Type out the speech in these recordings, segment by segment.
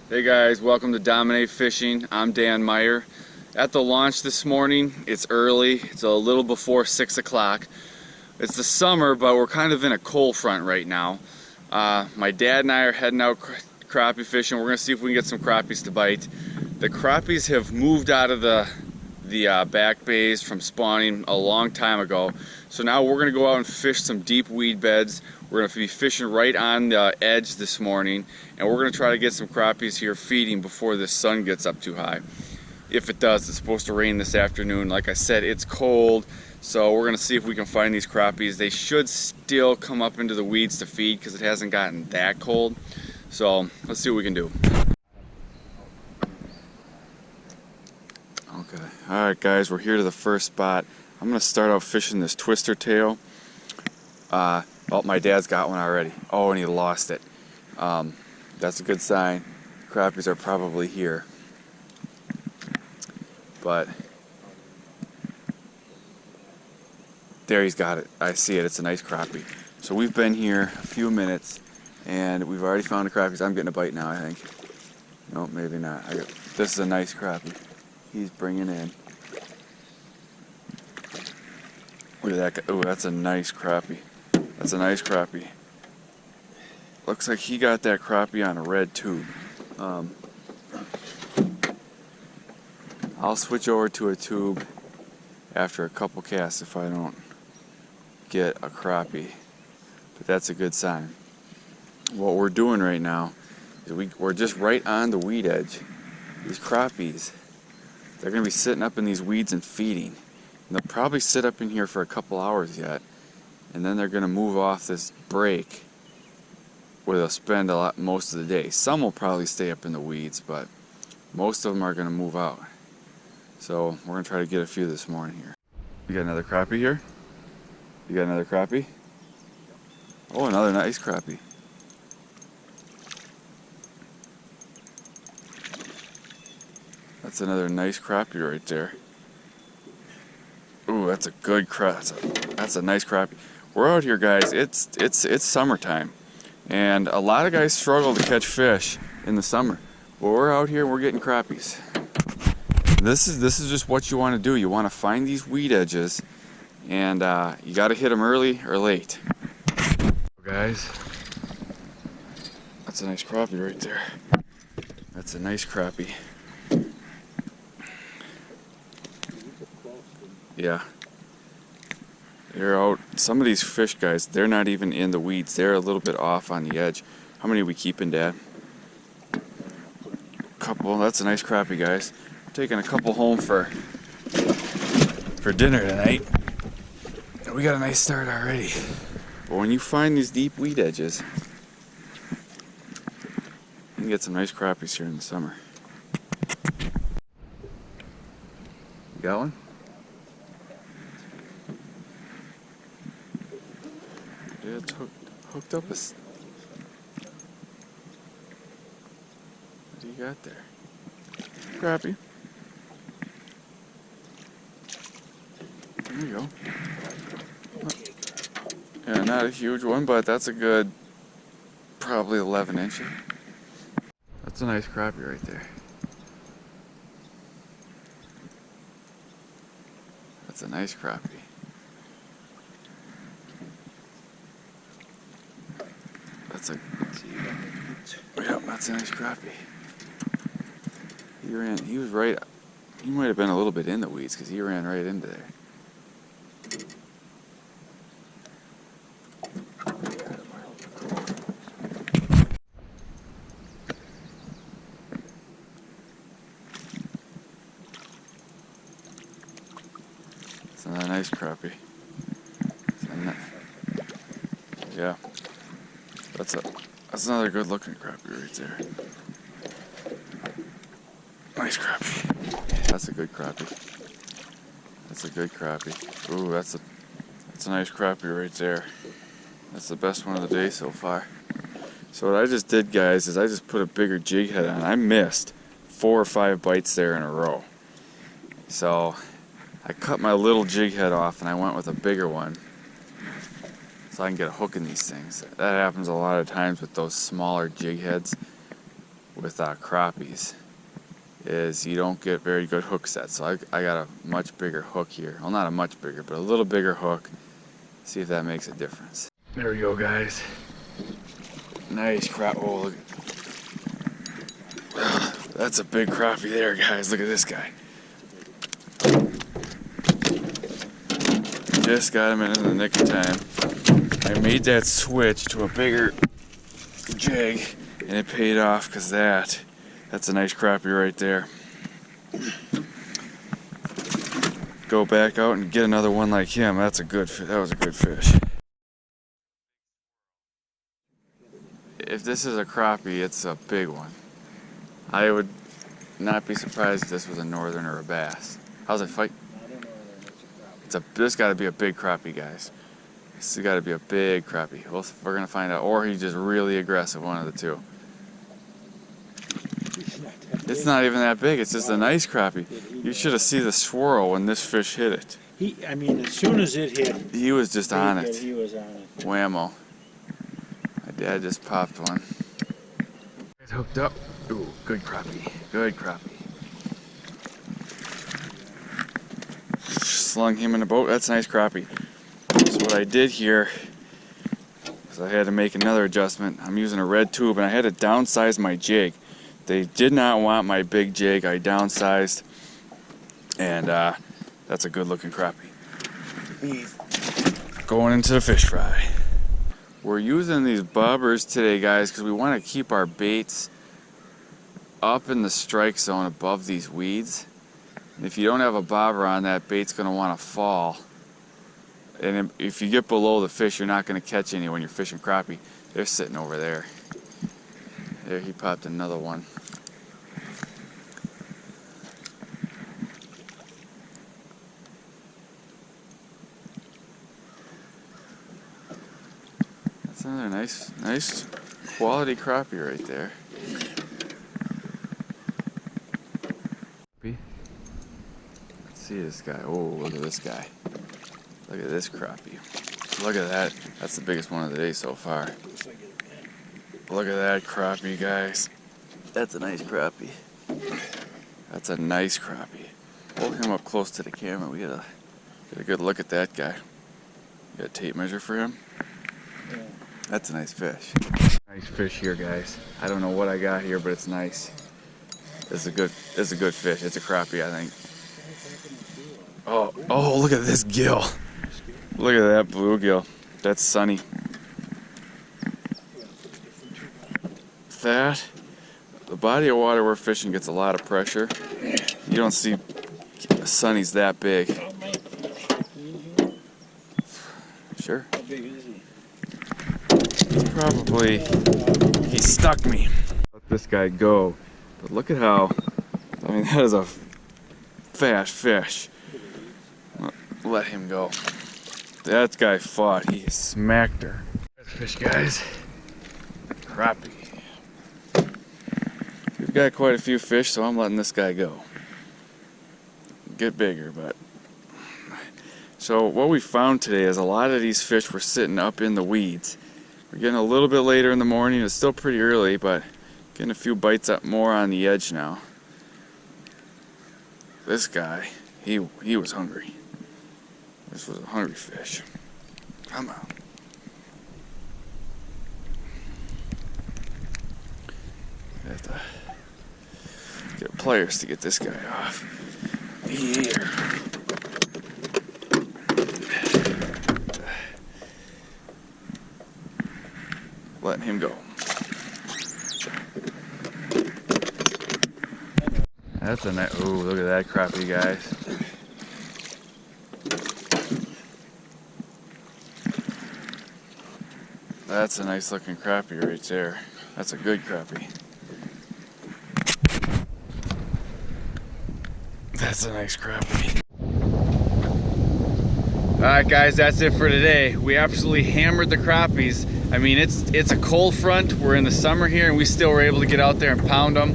Hey guys, welcome to Dominate Fishing. I'm Dan Meyer. At the launch this morning, it's early. It's a little before 6 o'clock. It's the summer, but we're kind of in a cold front right now. My dad and I are heading out crappie fishing. We're going to see if we can get some crappies to bite. The crappies have moved out of the back bays from spawning a long time ago. So now we're going to go out and fish some deep weed beds. We're going to be fishing right on the edge this morning, and we're going to try to get some crappies here feeding before the sun gets up too high. If it does, it's supposed to rain this afternoon. Like I said, it's cold, so we're going to see if we can find these crappies. They should still come up into the weeds to feed because it hasn't gotten that cold. So let's see what we can do. Okay, alright guys, we're here to the first spot. I'm going to start out fishing this twister tail. Oh, my dad's got one already. Oh, and he lost it. That's a good sign. Crappies are probably here. But there, he's got it. I see it. It's a nice crappie. So we've been here a few minutes, and we've already found the crappies. I'm getting a bite now, I think. No, maybe not. This is a nice crappie. He's bringing in. Look at that guy. Oh, that's a nice crappie. That's a nice crappie. Looks like he got that crappie on a red tube. I'll switch over to a tube after a couple casts if I don't get a crappie. But that's a good sign. What we're doing right now is we're just right on the weed edge. These crappies, they're going to be sitting up in these weeds and feeding. And they'll probably sit up in here for a couple hours yet. And then they're going to move off this break where they'll spend most of the day. Some will probably stay up in the weeds, but most of them are going to move out. So we're going to try to get a few this morning here. You got another crappie here? You got another crappie? Oh, another nice crappie. That's another nice crappie right there. Ooh, that's a good crappie. That's a nice crappie. We're out here, guys. It's summertime, and a lot of guys struggle to catch fish in the summer. But we're out here, we're getting crappies. This is just what you want to do. You want to find these weed edges, and you got to hit them early or late. Guys, that's a nice crappie right there. That's a nice crappie. Yeah. They're out. Some of these fish, guys, they're not even in the weeds. They're a little bit off on the edge. How many are we keeping, Dad? A couple. That's a nice crappie, guys. We're taking a couple home for dinner tonight. We got a nice start already. But when you find these deep weed edges, you can get some nice crappies here in the summer. You got one? Yeah, it's hooked up. What do you got there? Crappie. There you go. Yeah, not a huge one, but that's a good, probably 11 inches. That's a nice crappie right there. That's a nice crappie. That's a nice crappie. He was right, he might have been a little bit in the weeds because he ran right into there. It's another nice crappie. Yeah, that's another good looking crappie right there. Nice crappie. That's a good crappie. That's a good crappie. Ooh, that's a nice crappie right there. That's the best one of the day so far. So what I just did, guys, is I just put a bigger jig head on. I missed 4 or 5 bites there in a row. So I cut my little jig head off and I went with a bigger one so I can get a hook in these things. That happens a lot of times with those smaller jig heads. with crappies is you don't get very good hook sets. So I got a much bigger hook here. Well, not a much bigger, but a little bigger hook. See if that makes a difference. There we go, guys. Nice crap. Oh, look. That's a big crappie there, guys. Look at this guy. Just got him in the nick of time. I made that switch to a bigger jig, and it paid off because that's a nice crappie right there. Go back out and get another one like him. That was a good fish. If this is a crappie, it's a big one. I would not be surprised if this was a northern or a bass. How's it fight? This got to be a big crappie, guys. This has got to be a big crappie. Well, we're gonna find out. Or he's just really aggressive. One of the two. It's not even that big. It's just a nice crappie. You should have seen the swirl when this fish hit it. I mean, as soon as it hit, he was just on it. He was on it. Whammo. My dad just popped one. It's hooked up. Ooh, good crappie. Good crappie. Slung him in the boat. That's a nice crappie. So what I did here is I had to make another adjustment. I'm using a red tube, and I had to downsize my jig. They did not want my big jig. I downsized, and that's a good looking crappie. Going into the fish fry. We're using these bobbers today, guys, because we want to keep our baits up in the strike zone above these weeds. And if you don't have a bobber on, that bait's going to want to fall. And if you get below the fish, you're not going to catch any when you're fishing crappie. They're sitting over there. There, he popped another one. That's another nice quality crappie right there. Let's see this guy. Oh, look at this guy. Look at this crappie. Look at that. That's the biggest one of the day so far. Look at that crappie, guys. That's a nice crappie. That's a nice crappie. Hold him up close to the camera. We get a good look at that guy. You got a tape measure for him? Yeah. That's a nice fish. Nice fish here, guys. I don't know what I got here, but it's nice. It's a good fish. It's a crappie, I think. Oh, look at this gill. Look at that bluegill. That's sunny. The body of water we're fishing gets a lot of pressure. You don't see sunnies that big. Sure. How big is he? He stuck me. Let this guy go. But look at how, I mean, that is a fast fish. Let him go. That guy fought. He smacked her. Fish, guys. Crappie. We've got quite a few fish, so I'm letting this guy go. Get bigger, but. So what we found today is a lot of these fish were sitting up in the weeds. We're getting a little bit later in the morning. It's still pretty early, but getting a few bites up more on the edge now. This guy, he was hungry. This was a hungry fish. Come on. I have to get pliers to get this guy off. Here. Letting him go. That's a nice. Ooh, look at that crappie, guys. That's a nice looking crappie right there. That's a good crappie. That's a nice crappie. Alright guys, that's it for today. We absolutely hammered the crappies. I mean, it's a cold front. We're in the summer here and we still were able to get out there and pound them.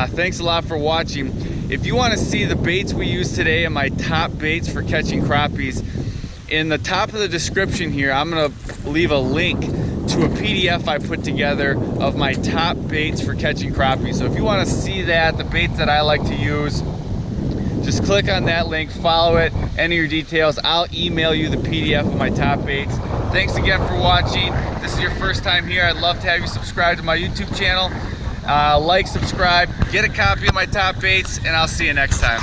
Thanks a lot for watching. If you want to see the baits we used today and my top baits for catching crappies, in the top of the description here, I'm going to leave a link to a PDF I put together of my top baits for catching crappie. So if you want to see that, the baits that I like to use, just click on that link, follow it, enter your details. I'll email you the PDF of my top baits. Thanks again for watching. If this is your first time here, I'd love to have you subscribe to my YouTube channel. Like, subscribe, get a copy of my top baits, and I'll see you next time.